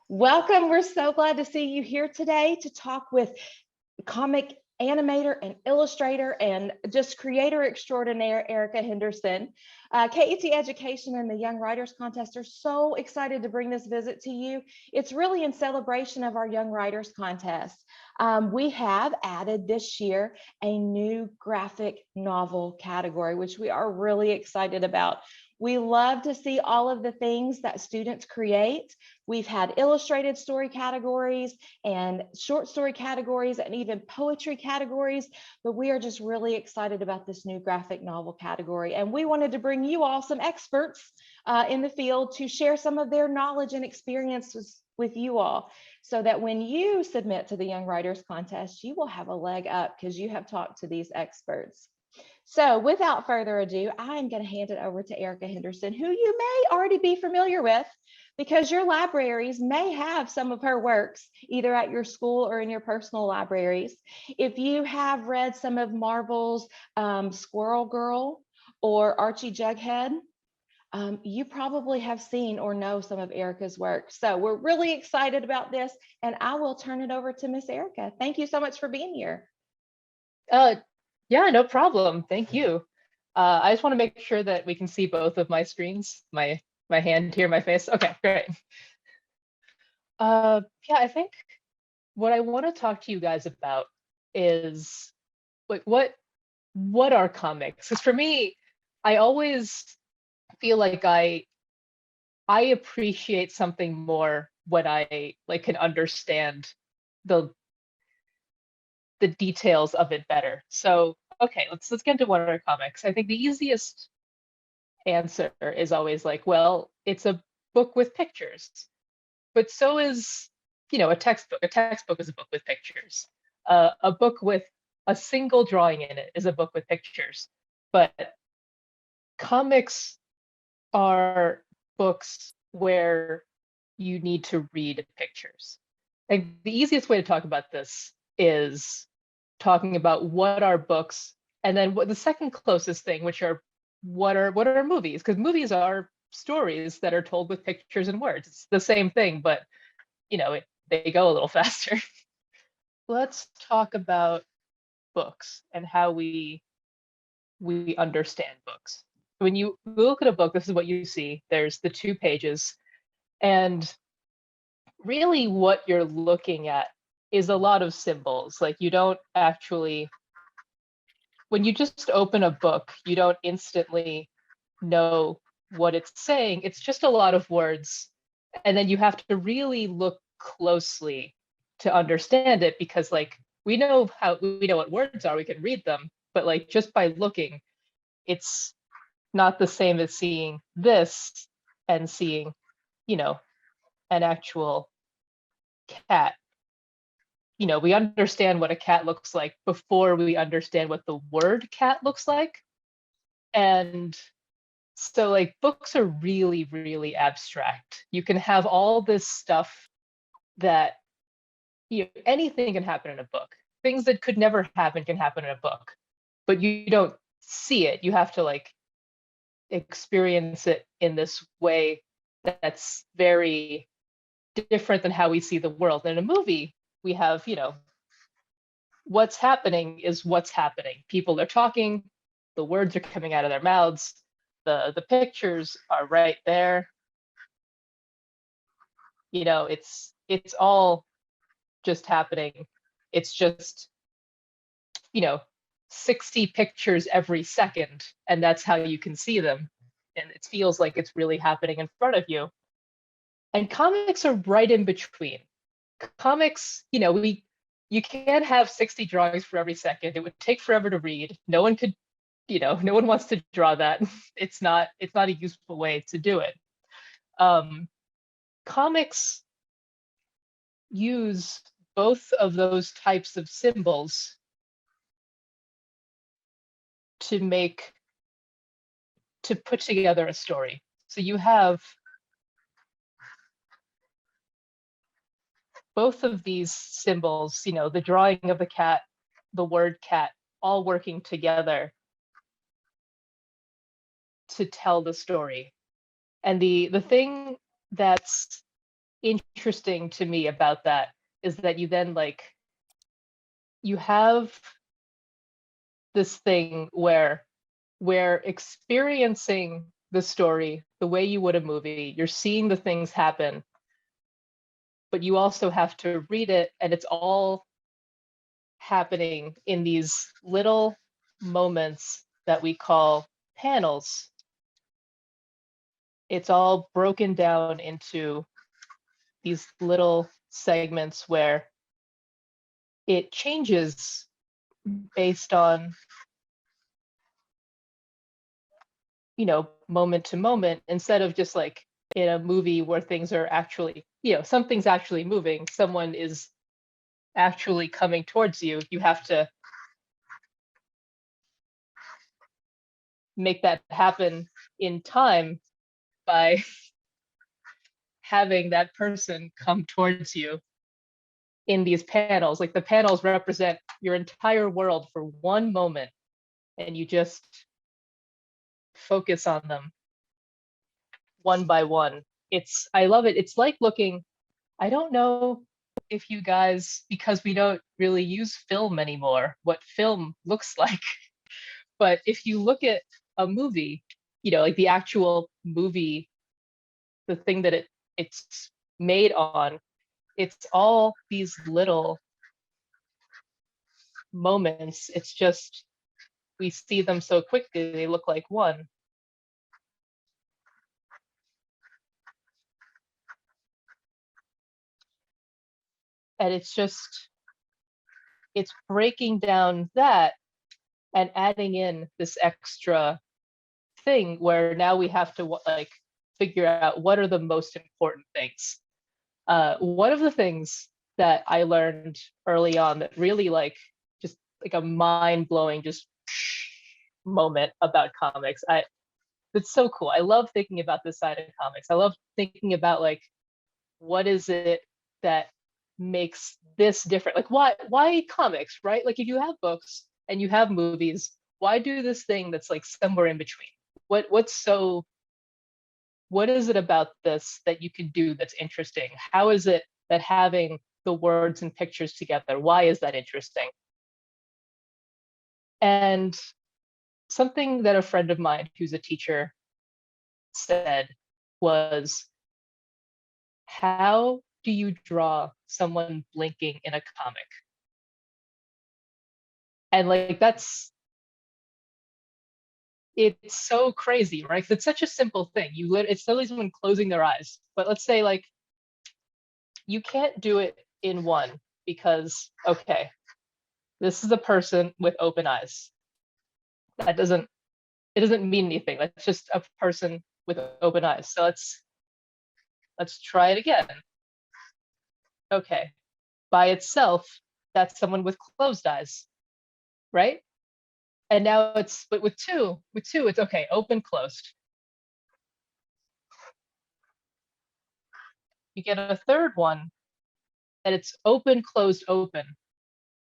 Welcome. We're so glad to see you here today to talk with comic animator and illustrator and just creator extraordinaire Erica Henderson. KET Education and the Young Writers Contest are so excited to bring this visit to you. It's really in celebration of our Young Writers Contest. We have added this year a new graphic novel category, which we are really excited about. We love to see all of the things that students create. We've had illustrated story categories and short story categories and even poetry categories, but we are just really excited about this new graphic novel category. And we wanted to bring you all some experts in the field to share some of their knowledge and experiences with you all, so that when you submit to the Young Writers Contest, you will have a leg up because you have talked to these experts. So without further ado, I'm going to hand it over to Erica Henderson, who you may already be familiar with because your libraries may have some of her works either at your school or in your personal libraries. If you have read some of Marvel's Squirrel Girl or Archie Jughead, you probably have seen or know some of Erica's work. So we're really excited about this, and I will turn it over to Miss Erica. Thank you so much for being here. Yeah, no problem. Thank you. I just want to make sure that we can see both of my screens, my hand here, my face. Okay, great. Yeah, I think what I want to talk to you guys about is like what are comics? Because for me, I always feel like I appreciate something more when I like can understand the details of it better. So okay, let's get into what are comics. I think the easiest answer is always like, well, it's a book with pictures. But so is, a textbook. A textbook is a book with pictures. A book with a single drawing in it is a book with pictures. But comics are books where you need to read pictures. And the easiest way to talk about this is talking about what are books, and then what the second closest thing, which are what are movies? Because movies are stories that are told with pictures and words. It's the same thing, but they go a little faster. Let's talk about books and how we understand books. When you look at a book, this is what you see. There's the 2 pages, and really what you're looking at is a lot of symbols. Like you don't actually, when you just open a book, you don't instantly know what it's saying. It's just a lot of words. And then you have to really look closely to understand it, because like we know what words are, we can read them, but like just by looking, it's not the same as seeing this and seeing, an actual cat. We understand what a cat looks like before we understand what the word cat looks like. And so like books are really, really abstract. You can have all this stuff that, anything can happen in a book. Things that could never happen can happen in a book, but you don't see it. You have to like experience it in this way that's very different than how we see the world. In a movie, we have, what's happening is what's happening. People are talking, the words are coming out of their mouths, the pictures are right there. It's all just happening. It's just, 60 pictures every second, and that's how you can see them. And it feels like it's really happening in front of you. And comics are right in between. Comics, you can't have 60 drawings for every second. It would take forever to read. No one could, no one wants to draw that. It's not a useful way to do it. Comics use both of those types of symbols to put together a story. So you have both of these symbols, the drawing of the cat, the word cat, all working together to tell the story. And the thing that's interesting to me about that is that you then like, you have this thing where we're experiencing the story the way you would a movie. You're seeing the things happen, but you also have to read it, and it's all happening in these little moments that we call panels. It's all broken down into these little segments where it changes based on, you know, moment to moment, instead of just like in a movie where things are actually, you know, something's actually moving, someone is actually coming towards you. You have to make that happen in time by having that person come towards you in these panels. Like the panels represent your entire world for one moment, and you just focus on them one by one. I love it. It's like looking, I don't know if you guys, because we don't really use film anymore, what film looks like. But if you look at a movie, you know, like the actual movie, the thing that it's made on, it's all these little moments. It's just, we see them so quickly, they look like one. And it's just, it's breaking down that and adding in this extra thing where now we have to like figure out what are the most important things. One of the things that I learned early on that really like just like a mind-blowing just moment about comics. It's so cool. I love thinking about this side of comics. I love thinking about like, what is it that makes this different? Like why comics, right? Like if you have books and you have movies, why do this thing that's like somewhere in between? What is it about this that you can do that's interesting? How is it that having the words and pictures together, why is that interesting? And something that a friend of mine who's a teacher said was, how do you draw someone blinking in a comic? And like it's so crazy, right? 'Cause it's such a simple thing. It's literally someone closing their eyes. But let's say like you can't do it in one because, okay, this is a person with open eyes. That doesn't, it doesn't mean anything. That's just a person with open eyes. So let's try it again. Okay, by itself, that's someone with closed eyes, right? And now it's, but with two, it's okay, open, closed. You get a third one, and it's open, closed, open.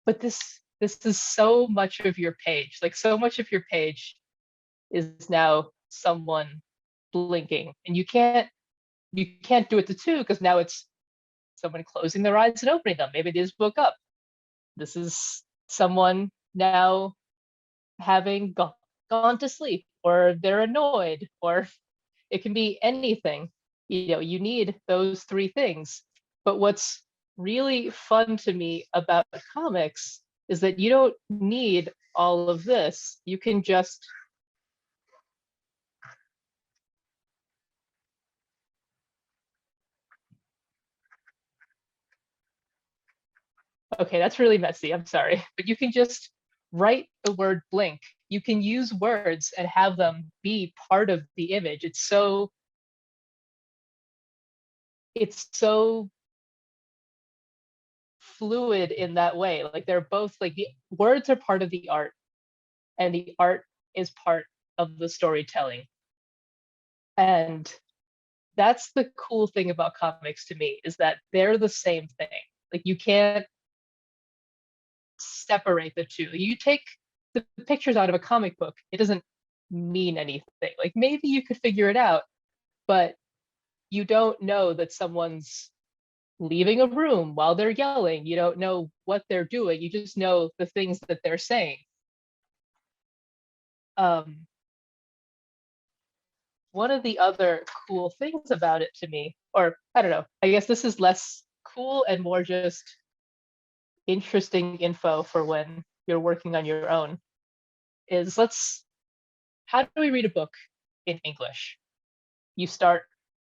But this is so much of your page. Like so much of your page is now someone blinking, and you can't do it to two because now it's someone closing their eyes and opening them. Maybe they just woke up. This is someone now having gone to sleep, or they're annoyed, or it can be anything. You know, you need those three things. But what's really fun to me about comics is that you don't need all of this. You can just okay, that's really messy. I'm sorry. But you can just write the word blink. You can use words and have them be part of the image. It's so fluid in that way. Like they're both like, the words are part of the art and the art is part of the storytelling. And that's the cool thing about comics to me, is that they're the same thing. Like you can't separate the two. You take the pictures out of a comic book, it doesn't mean anything. Like maybe you could figure it out, but you don't know that someone's leaving a room while they're yelling. You don't know what they're doing. You just know the things that they're saying. One of the other cool things about it to me, or I don't know, I guess this is less cool and more just interesting info for when you're working on your own, is how do we read a book in English? You start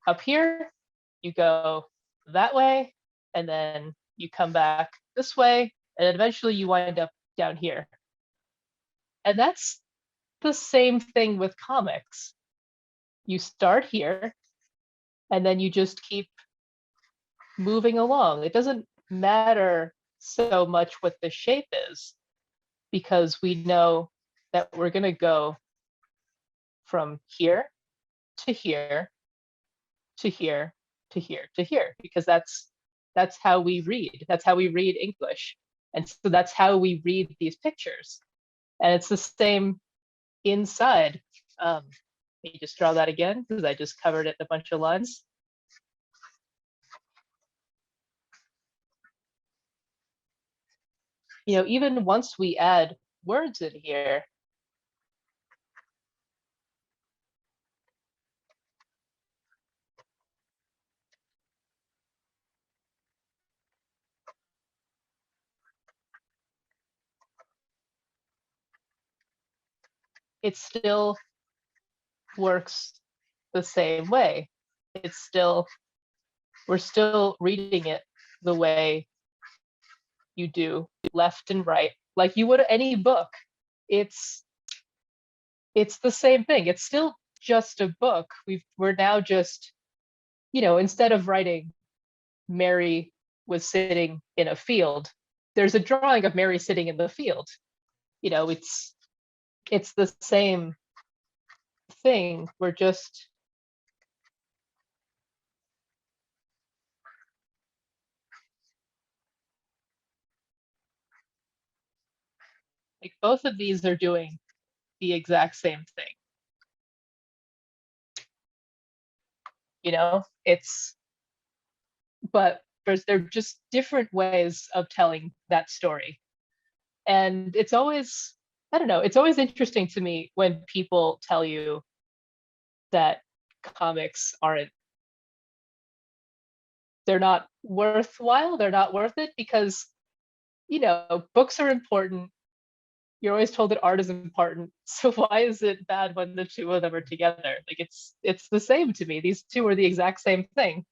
up here, you go that way, and then you come back this way, and eventually you wind up down here. And that's the same thing with comics. You start here, and then you just keep moving along. It doesn't matter so much what the shape is, because we know that we're going to go from here to here to here to here to here, because that's how we read. That's how we read English. And so that's how we read these pictures. And it's the same inside. Let me just draw that again, because I just covered it in a bunch of lines. You know, even once we add words in here, it still works the same way. We're still reading it the way you do left and right, like you would any book. It's the same thing. It's still just a book. We're now just, instead of writing Mary was sitting in a field, there's a drawing of Mary sitting in the field. It's the same thing. We're just like, both of these are doing the exact same thing. But they're just different ways of telling that story. And it's always, I don't know, it's always interesting to me when people tell you that comics they're not worthwhile, they're not worth it, because, books are important. You're always told that art is important. So why is it bad when the two of them are together? Like, it's the same to me. These two are the exact same thing.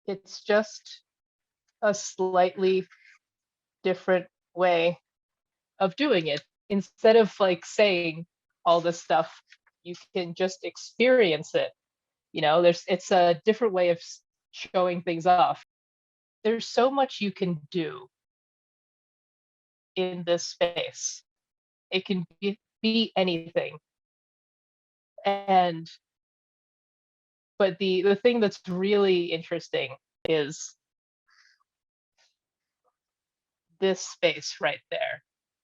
It's just a slightly different way of doing it. Instead of like saying all this stuff, you can just experience it. It's a different way of showing things off. There's so much you can do in this space. It can be anything. But the thing that's really interesting is this space right there,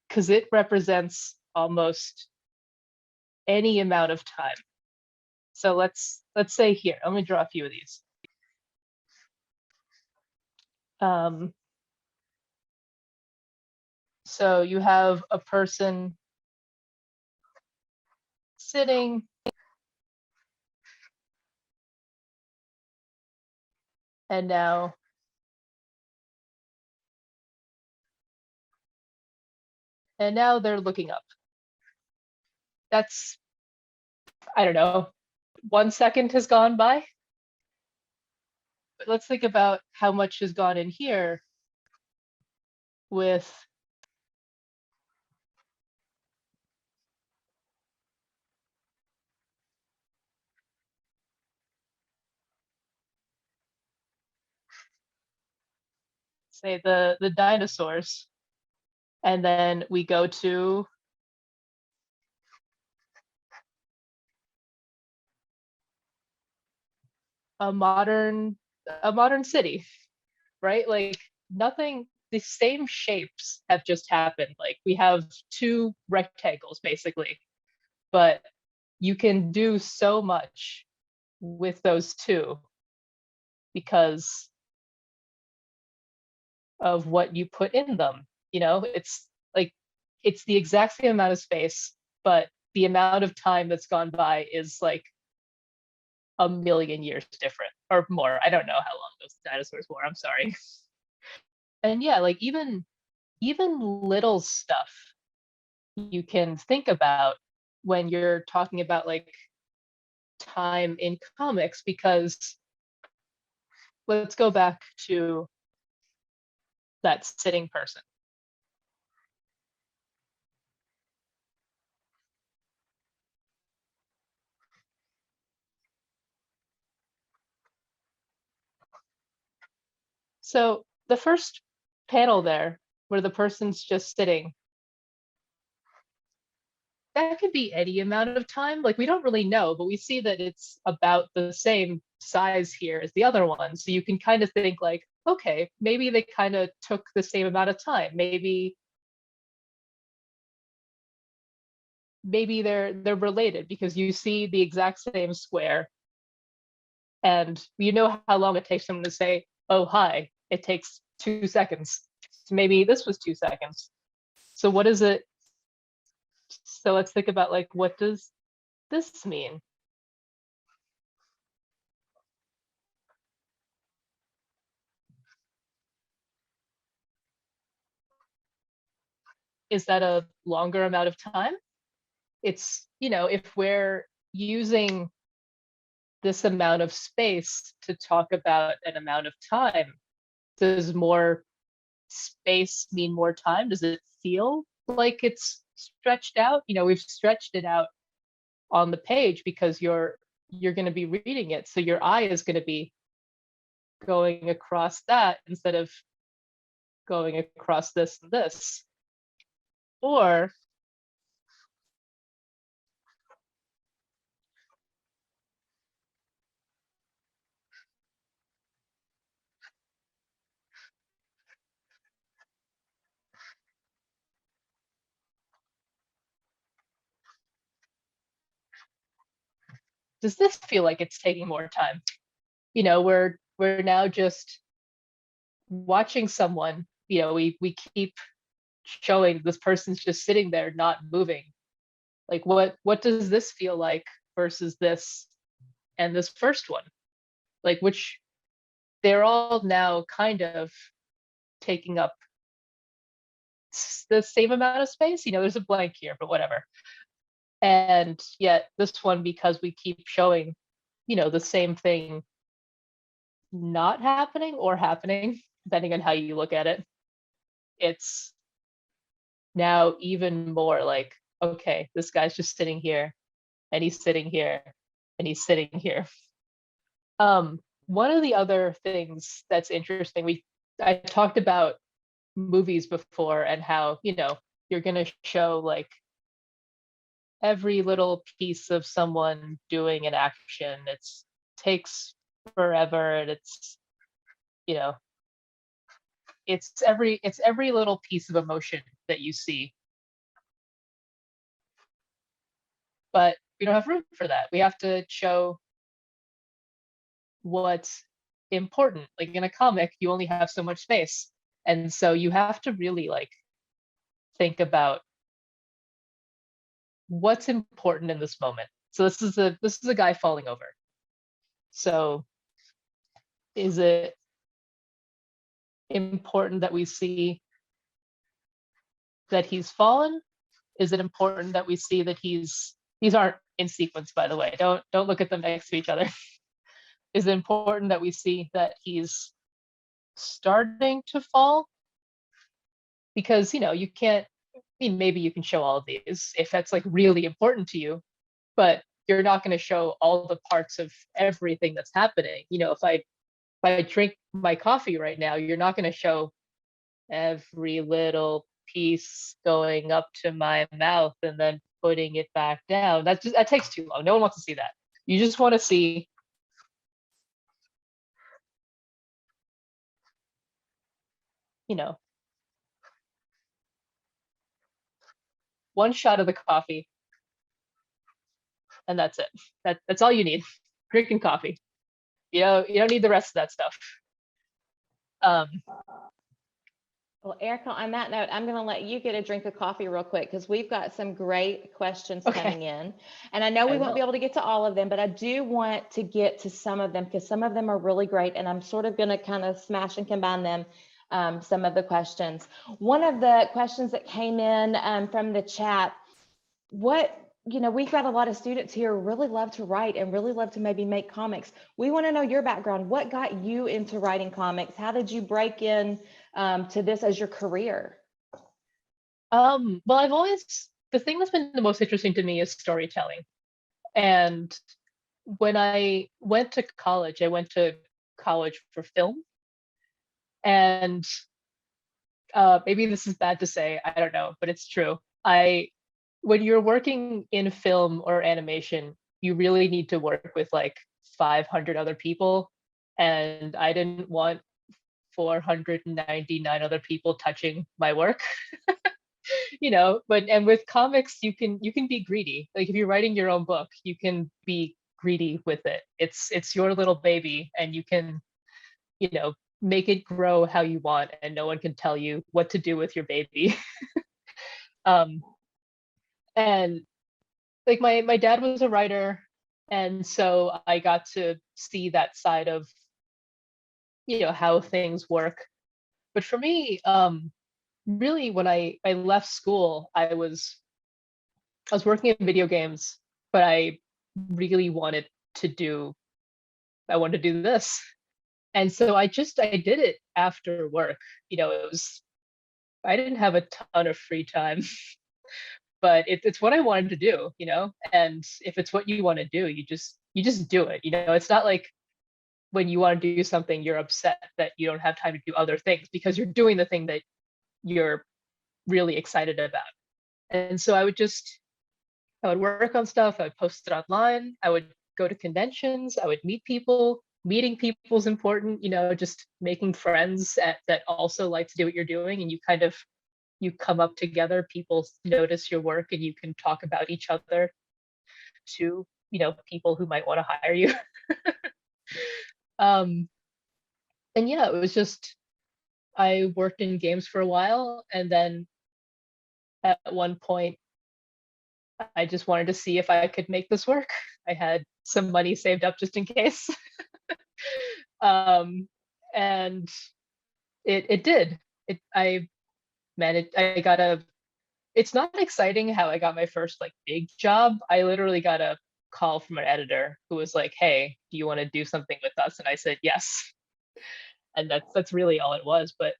because it represents almost any amount of time. So let's say here, let me draw a few of these. So you have a person sitting, and now they're looking up. That's, I don't know, 1 second has gone by. But let's think about how much has gone in here with say the dinosaurs, and then we go to a modern city, right? Like, nothing, the same shapes have just happened. Like we have two rectangles basically, but you can do so much with those two because of what you put in them. You know, it's like it's the exact same amount of space, but the amount of time that's gone by is like a million years different or more. I don't know how long those dinosaurs were. I'm sorry. And yeah, like even little stuff you can think about when you're talking about like time in comics, because let's go back to that sitting person. So the first panel there, where the person's just sitting, that could be any amount of time. Like we don't really know, but we see that it's about the same size here as the other one. So you can kind of think like, okay, maybe they kind of took the same amount of time. Maybe they're related because you see the exact same square and you know how long it takes someone to say, oh, hi. It takes 2 seconds. So maybe this was 2 seconds. So what is it? So let's think about like, what does this mean? Is that a longer amount of time? It's, you know, if we're using this amount of space to talk about an amount of time, does more space mean more time? Does it feel like it's stretched out? You know, we've stretched it out on the page because you're going to be reading it, so your eye is going to be going across that instead of going across this and this. Or does this feel like it's taking more time? You know, we're now just watching someone, you know, we keep showing this person's just sitting there not moving. Like what does this feel like versus this and this first one? Like which they're all now kind of taking up the same amount of space. You know, there's a blank here, but whatever. And yet this one, because we keep showing, you know, the same thing not happening or happening, depending on how you look at it, it's now even more like, okay, this guy's just sitting here and he's sitting here and he's sitting here. One of the other things that's interesting, I talked about movies before and how, you know, you're going to show like every little piece of someone doing an action. It takes forever and it's, you know, it's every little piece of emotion that you see. But we don't have room for that. We have to show what's important. Like in a comic, you only have so much space. And so you have to really like think about what's important in this moment. So this is a guy falling over. So is it important that we see that he's fallen? Is it important that we see that these aren't in sequence, by the way. Don't look at them next to each other. Is it important that we see that he's starting to fall? Because, you know, you can't, I mean, maybe you can show all of these if that's like really important to you, but you're not going to show all the parts of everything that's happening. You know, if I drink my coffee right now, you're not going to show every little piece going up to my mouth and then putting it back down. That takes too long. No one wants to see that. You just want to see, you know, one shot of the coffee, and that's it. That's all you need. Drinking coffee. You don't need the rest of that stuff. Well, Erica, on that note, I'm going to let you get a drink of coffee real quick because we've got some great questions coming in. And I know we won't be able to get to all of them, but I do want to get to some of them because some of them are really great. And I'm sort of going to kind of smash and combine them, some of the questions. One of the questions that came in from the chat, we've got a lot of students here who really love to write and really love to maybe make comics. We want to know your background. What got you into writing comics? How did you break in to this as your career? Well, the thing that's been the most interesting to me is storytelling. And when I went to college for film. And maybe this is bad to say, I don't know, but it's true. When you're working in film or animation, you really need to work with like 500 other people. And I didn't want 499 other people touching my work. And with comics, you can be greedy. Like if you're writing your own book, you can be greedy with it. It's your little baby, and you can, make it grow how you want, and no one can tell you what to do with your baby. And like my dad was a writer, and so I got to see that side of how things work. But for me, really when I left school, I was working in video games, but I really wanted to do this. And so I did it after work. I didn't have a ton of free time, but it's what I wanted to do, and if it's what you want to do, you just do it. It's not like when you want to do something, you're upset that you don't have time to do other things because you're doing the thing that you're really excited about. And so I would work on stuff, I would post it online, I would go to conventions, I would meet people. Meeting people is important, just making friends that also like to do what you're doing, and you come up together, people notice your work, and you can talk about each other to, people who might want to hire you. And yeah, it was just, I worked in games for a while, and then at one point, I just wanted to see if I could make this work. I had some money saved up just in case. And it did. I managed. It's not exciting how I got my first like big job. I literally got a call from an editor who was like, "Hey, do you want to do something with us?" And I said yes. And that's really all it was. But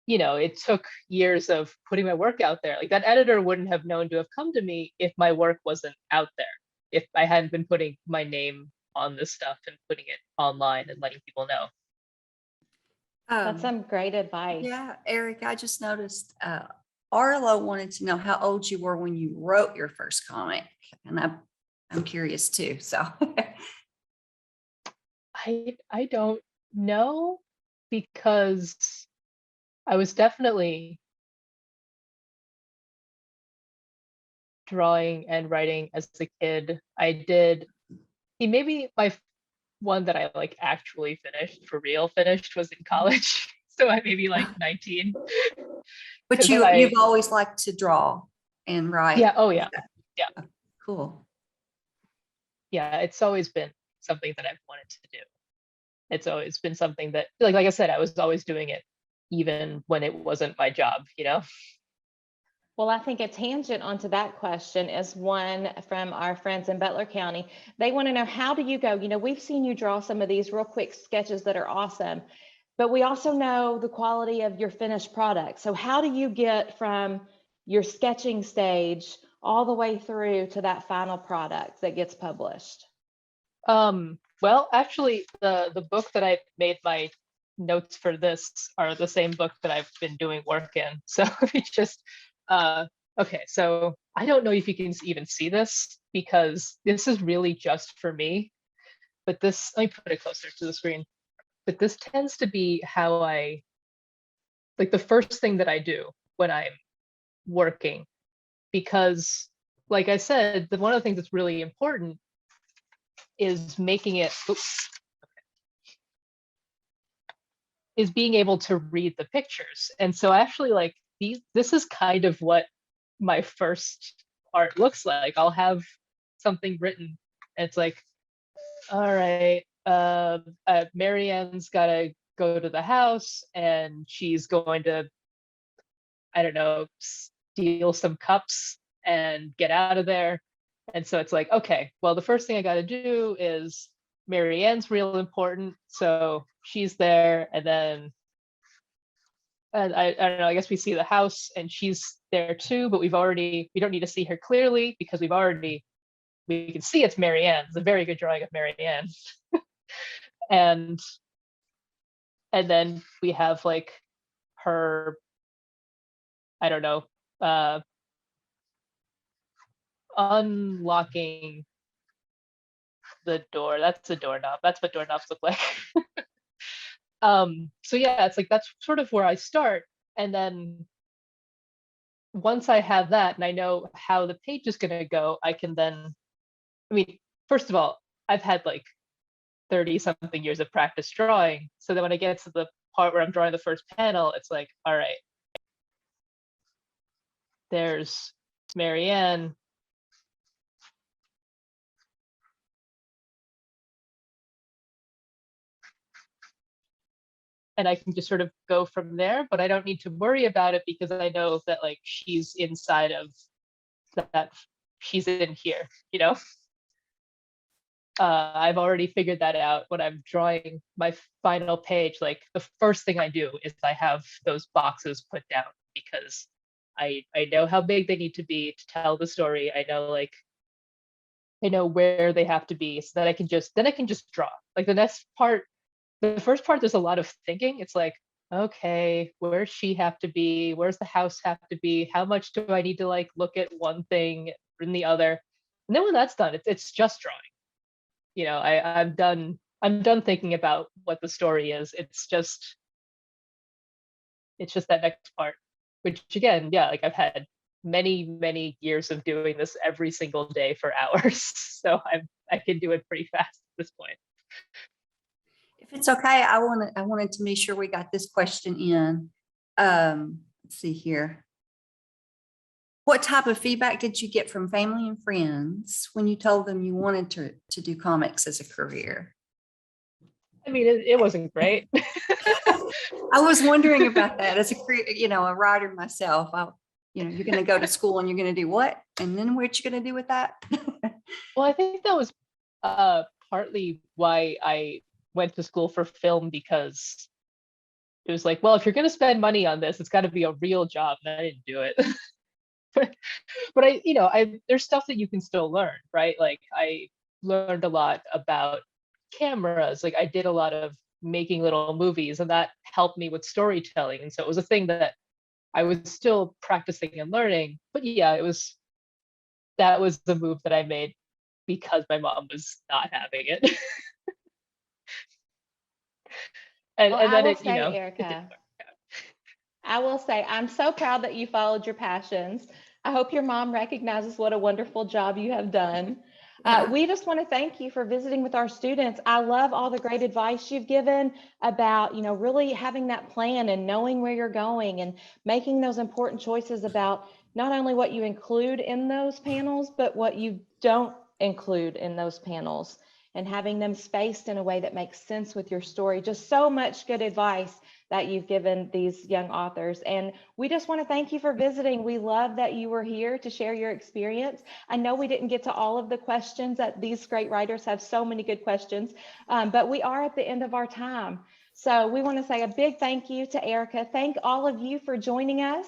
it took years of putting my work out there. Like that editor wouldn't have known to have come to me if my work wasn't out there. If I hadn't been putting my name on this stuff and putting it online and letting people know. That's some great advice. Yeah, Eric, I just noticed Arlo wanted to know how old you were when you wrote your first comic, and I'm curious too. So I don't know, because I was definitely drawing and writing as a kid. Maybe my one that I like actually finished was in college. So I maybe like 19. but you've always liked to draw and write. Yeah. Oh yeah. Yeah. Cool. Yeah. It's always been something that I've wanted to do. It's always been something that, like I said, I was always doing it even when it wasn't my job, Well, I think a tangent onto that question is one from our friends in Butler County. They want to know, how do you go? We've seen you draw some of these real quick sketches that are awesome, but we also know the quality of your finished product. So how do you get from your sketching stage all the way through to that final product that gets published? Well, actually, the book that I made my notes for this are the same book that I've been doing work in. So it's just, okay, so I don't know if you can even see this, because this is really just for me, but let me put it closer to the screen. But this tends to be how like the first thing that I do when I'm working because like I said, one of the things that's really important is making it, is being able to read the pictures. And so actually like this is kind of what my first part looks like. I'll have something written. It's like, all right, Marianne's gotta go to the house and she's going to, I don't know, steal some cups and get out of there. And so it's like, okay, well, the first thing I got to do is Marianne's real important. So she's there. And then, and I don't know, I guess we see the house and she's there too, but we don't need to see her clearly because we can see it's Marianne. It's a very good drawing of Marianne. and then we have like her, I don't know, unlocking the door. That's a doorknob. That's what doorknobs look like. So yeah, it's like that's sort of where I start. And then once I have that and I know how the page is going to go, I can then, I mean, first of all, I've had like 30 something years of practice drawing. So then when I get to the part where I'm drawing the first panel, it's like, all right, there's Marianne. And I can just sort of go from there, but I don't need to worry about it because I know that like she's inside of that, she's in here, you know? I've already figured that out when I'm drawing my final page. Like the first thing I do is I have those boxes put down because I know how big they need to be to tell the story. I know where they have to be so that I can just draw. Like the next part, the first part, there's a lot of thinking. It's like, okay, where's she have to be? Where's the house have to be? How much do I need to like look at one thing and the other? And then when that's done, it's just drawing. You know, I'm done thinking about what the story is. It's just that next part, which again, yeah, like I've had many years of doing this every single day for hours. So I can do it pretty fast at this point. If it's okay, I wanted to make sure we got this question in. Let's see here. What type of feedback did you get from family and friends when you told them you wanted to do comics as a career? I mean, it wasn't great. I was wondering about that as a writer myself. You're going to go to school and you're going to do what? And then what you going to do with that? Well, I think that was partly why I went to school for film, because it was like, well, if you're going to spend money on this, it's got to be a real job. And I didn't do it. but there's stuff that you can still learn, right? Like I learned a lot about cameras. Like I did a lot of making little movies, and that helped me with storytelling. And so it was a thing that I was still practicing and learning. But yeah, that was the move that I made because my mom was not having it. and then it, Erica, I will say, I'm so proud that you followed your passions. I hope your mom recognizes what a wonderful job you have done. We just want to thank you for visiting with our students. I love all the great advice you've given about, really having that plan and knowing where you're going and making those important choices about not only what you include in those panels, but what you don't include in those panels, and having them spaced in a way that makes sense with your story. Just so much good advice that you've given these young authors. And we just want to thank you for visiting. We love that you were here to share your experience. I know we didn't get to all of the questions, that these great writers have so many good questions, but we are at the end of our time. So we want to say a big thank you to Erica. Thank all of you for joining us.